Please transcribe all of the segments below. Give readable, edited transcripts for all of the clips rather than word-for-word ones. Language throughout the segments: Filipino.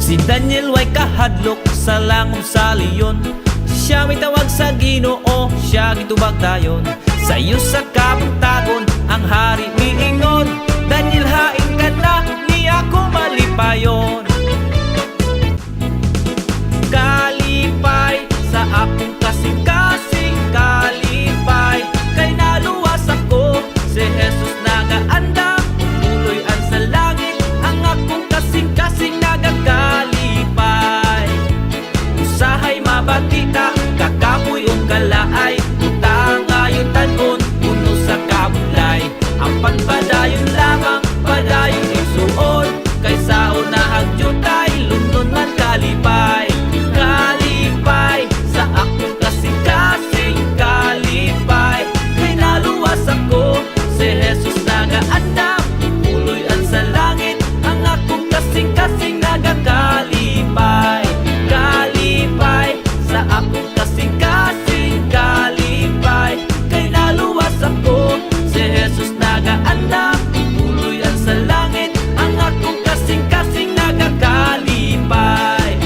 Si Daniel way kahadlok sa langom sa leon. Siya may tawag sa Ginoo, siya gitubag dayon. Sa iyo sa kabuntagon ang hari miingon, Daniel hain ka na, ni ako malipayon. Kalipay sa akong kasing-kasing kalipay, kay naluwas ako, si Jesus nagaandam, umuloy-an sa langit, ang akong kasing-kasing nagakalipay. Usahay mabatita, kakapoy o kalaay, utang ayon tanon, puno sa kabulay. Ang pagpadayon lamang, padayon isuon, kaysa unahag jutay, lunon man kalipay. Kalipay sa akong kasing-kasing kalipay, kay naluwas ako, si Jesus nagaandam, umuloy-an sa langit, ang akong kasing-kasing nagakalipay. Kalipay sa akong kasing-kasing kalipay, kay naluwas ako, si Jesus nagaandam, umuloy-an sa langit, ang akong kasing-kasing nagakalipay.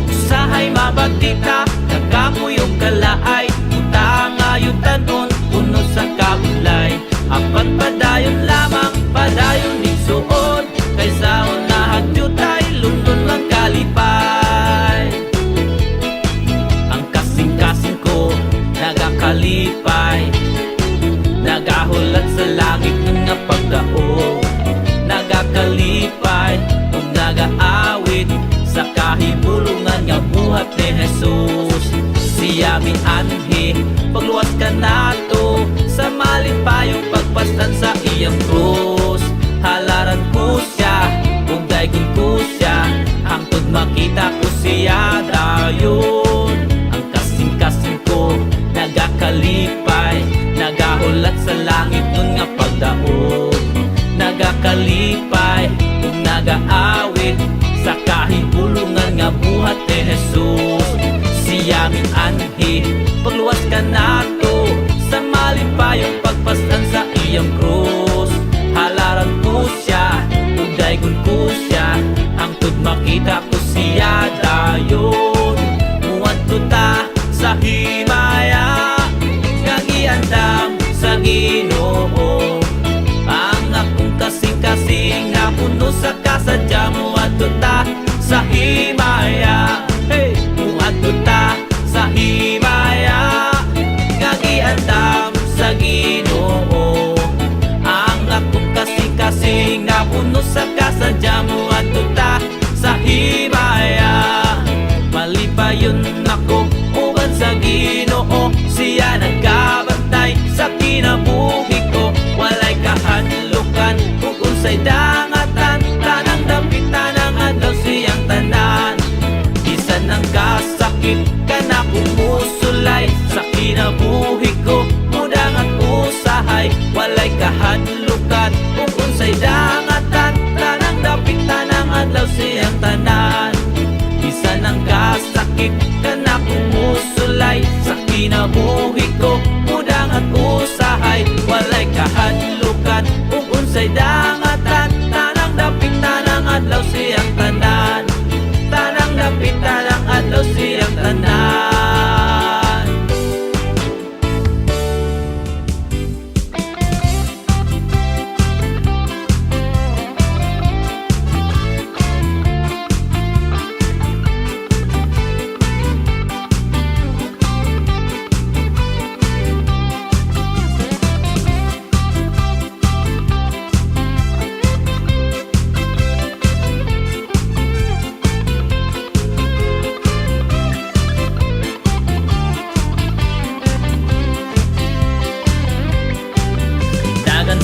Usahay mabatita, kakamoy o kalaay, utang ayon tanon, puno sa kabulay. Apan padayon lamang, padayon igsuon, kaysa unahag jutay, lunon lang kalipay. Ang kasing-kasing ko nagakalipay, nagahulat sa langit nga pagdao, nagakalipay o nagaawit sa kahibulungan nga buhat ni Jesus. Siya mi anhi, pagluwas ka nato, sa malipayong pagpastan sa iyang krus. Halaran ko siya, kung daygon ko siya, hangtod makita ko siya dayon. Ang kasing-kasing ko nagakalipay, nagahulat sa langit nun nga pagdaon, nagakalipay ug nagaawit sa kahibulungan nga buhat ni Jesus. Siya mi anhi, pagluwas ka nato, sa malipayong pagpastan sa iyang krus. Halaran ko siya, ug daygon ko siya, hangtod makita ko siya dayon. Muadto ta sa himaya, kagiandam sa Ginoo, ang akong kasing-kasing na puno sa kasadya. Muadto ta sa himaya, hey! Muadto ta sa himaya, kagiandam sa Ginoo, ang akong kasing-kasing na puno sa kasadya. Muadto ta sa himaya, malipayon ako uban sa Ginoo. Siya nagkabantay sa kinabuhi ko, walay kahadlukan kung unsay dangatan, tanang dapitan ang adlaw siyang tanan. Isa ng kasakit ka na kumusulay, sa kinabuhi ko mudang at usahay, walay kahadlukan kung unsay dangatan, tanang dapitan ang adlaw siyang tanan. Isa ng kasakit ka na kumusulay, sa kinabuhi ko mudang at usahay, walay kahadlukan kung unsay dangatan, tanang dapitan ang adlaw siyang tanan, tanang dapitan ang adlaw siyang tanan.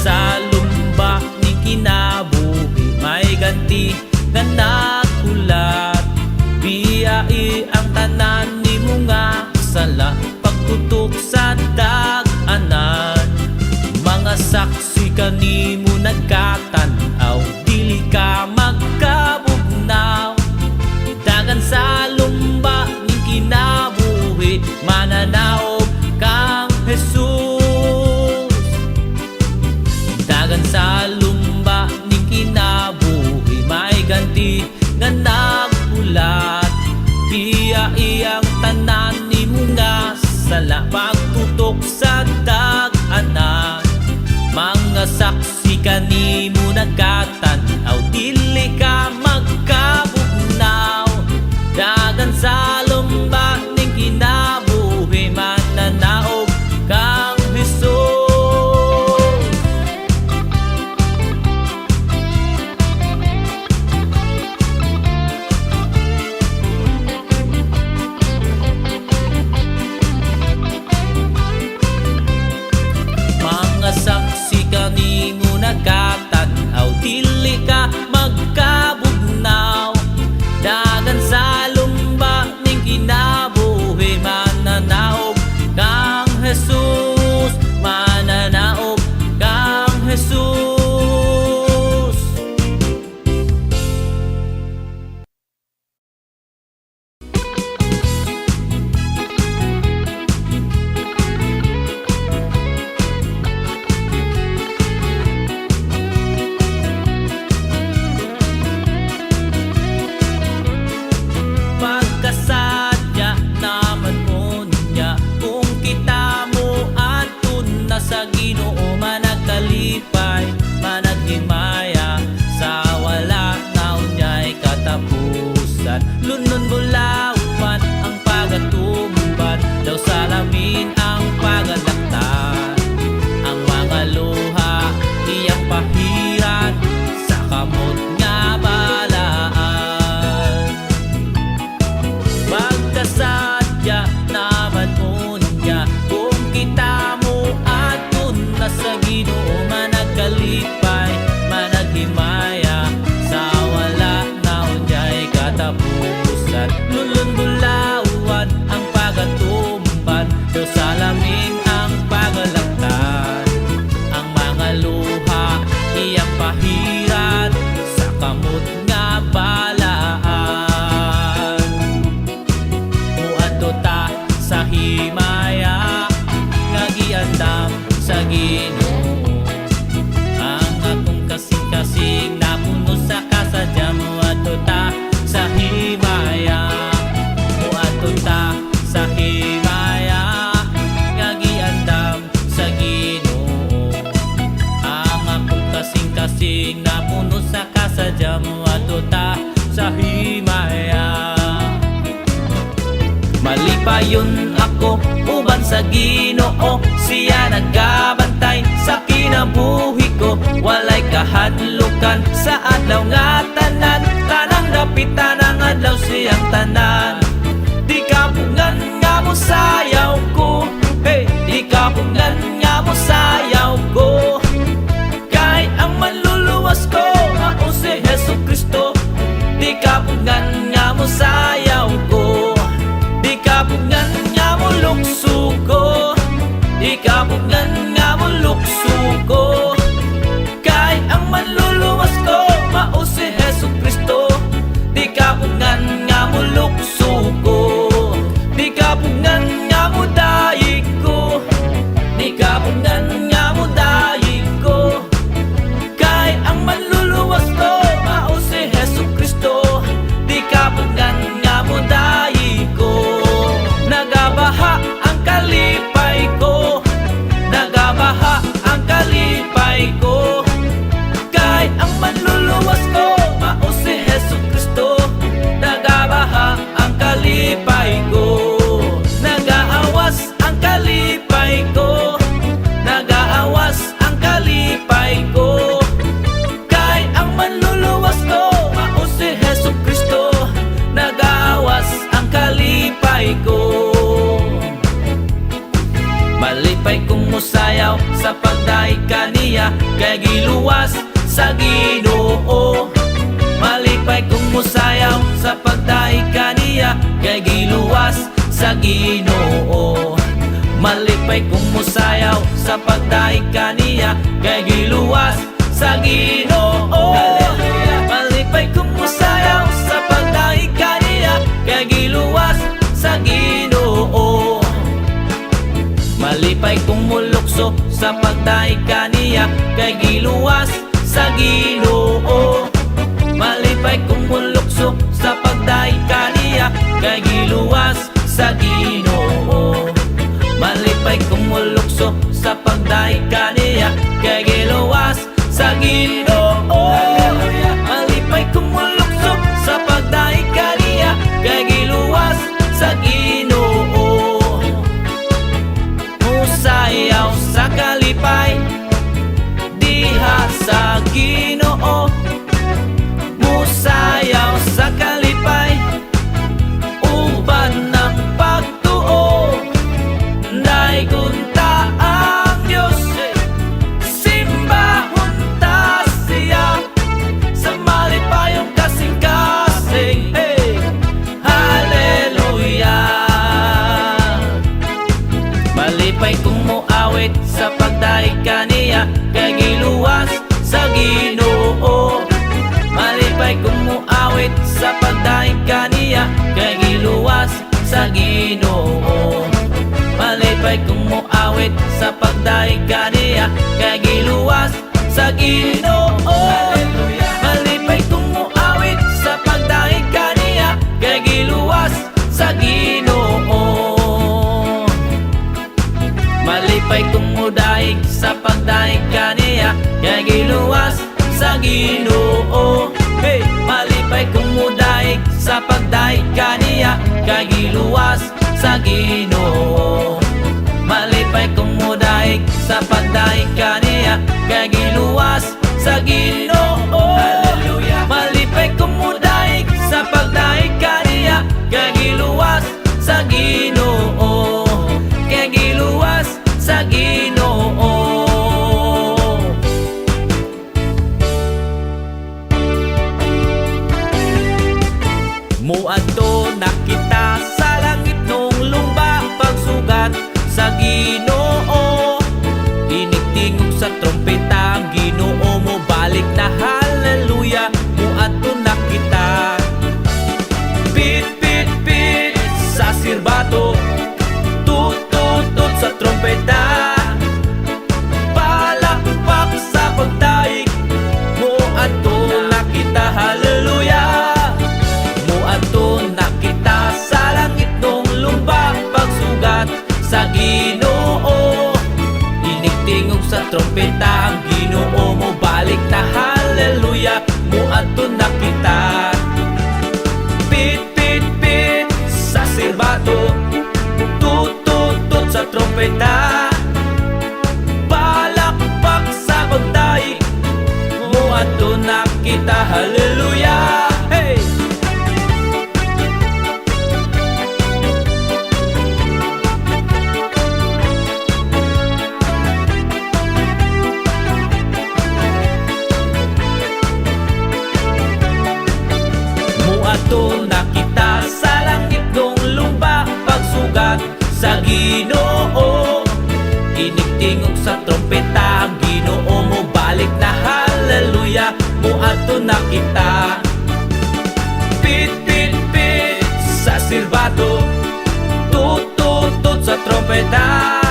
Sa lumba ni kinabuhi, may ganti nga nakulat. Biyai ang tanan ni mga sala, pagtutok sa dag-anan. Mga saksi kanimo nagkatanaw, dili ka magkabugnaw. Dagan sa lumba ni kinabuhi, mananaog kang Jesus. Dagan sa lumba ni kinabuhi, may ganti nga Payon ako uban sa Ginoo, siya nagabantay sa kinabuhi ko. Walay kahadlukan sa adlaw nga tanan, kanang dapitan ang adlaw siyang tanan. Di kapungan nga mo sayaw ko, hey, di kapungan nga mo sayaw ko. Kay ang manluluwas ko, mao si Hesus Kristo. Di kapungan nga mo sayaw ko, di kapungan nga mo lukso ko, di kapungan nga mo lukso ko. Kay ang manluluwas ko, mao si Hesus Kristo. Di kapungan nga mo lukso ko, di kapungan nga mo dayig ko, di kapungan nga mo dayig ko. Kay ang manluluwas ko, mao si Hesus Kristo. Di kapungan nga mo dayig ko. Nagabaha ang kalipay ko, nagabaha ang kalipay ko. Kay ang manluluwas ko, mao si Hesus Kristo. Nagabaha ang kalipay ko, nagaawas ang kalipay ko, nagaawas ang kalipay ko. Kay ang manluluwas ko, mao si Hesus Kristo. Nagaawas ang kalipay ko. Malipay kong musayaw sa pagdaig kaniya, kay giluwas sa Ginoo. Malipay kong musayaw sa pagdaig kaniya, kay giluwas sa Ginoo. Malipay kong musayaw sa pagdaig kaniya, kay giluwas sa Ginoo. Malipay kong musayaw sa pagdaig kaniya, kay giluwas sa Ginoo. Malipay kong mulukso sa pagdaig kaniya, kay giluwas sa Ginoo. Malipay kong mulukso sa pagdaig kaniya, kay giluwas sa Ginoo. Malipay kong mulukso sa pagdaig kaniya, kay giluwas sa Ginoo. Malipay kong mulukso sa pagdaig kaniya, kay giluwas sa Ginoo. Musayaw sa kalipay, diha sa Ginoo. Musayaw sa kalipay, uban ng pagtuo. Daigon ta ang Diyos, simbahon ta siya sa malipayong kasing-kasing. Hey, hallelujah. Malipay kong muawit sa pagdaig kaniya, kay giluwas sa Ginoo. Malipay kong muawit sa pagdaig kaniya, kay giluwas sa Ginoo. Malipay kong muawit sa pagdaig kaniya, kay giluwas sa Ginoo. Malipay kong muawit sa pagdaig kaniya, kay giluwas sa Ginoo. Malipay kong mudaig sa pagdaig kaniya, kay giluwas sa Ginoo. Hey, malipay kong mudaig sa pagdaig kaniya, kay giluwas sa Ginoo. Malipay kong mudaig sa pagdaig kaniya, kay giluwas sa Ginoo. Malipay kong mudaig sa pagdaig kaniya, kay giluwas sa Ginoo. Kay giluwas sa Ginoo. Muadto na kita sa langit nung lumba, pagsugat sa Ginoo. Tinigtingog sa trompeta ang Ginoo mo, balik na hallelujah. Muadto na kita, pit pit pit sa sirbato, tut tut tut sa trompeta. Palakpak sa pagdaig, muadto na kita hallelujah. Muadto na kita sa langit nung lumba, pagsugat sa Ginoo. Inigtingog sa trompeta ang Ginoo mo, balik na hallelujah. Muadto na kita, pit pit pit sa sirbato, trompeta. Palakpak sa pagdaig mo ato nakita, hallelujah. Hey! Muadto nakita sa langit ng lumba, pagsugat sa Ginoo. Inigtingog sa trompeta, ang Ginoo mo balik na, hallelujah. Muadto nakita. Pit, pit, pit sa silbato, tut, tut, tut sa trompeta.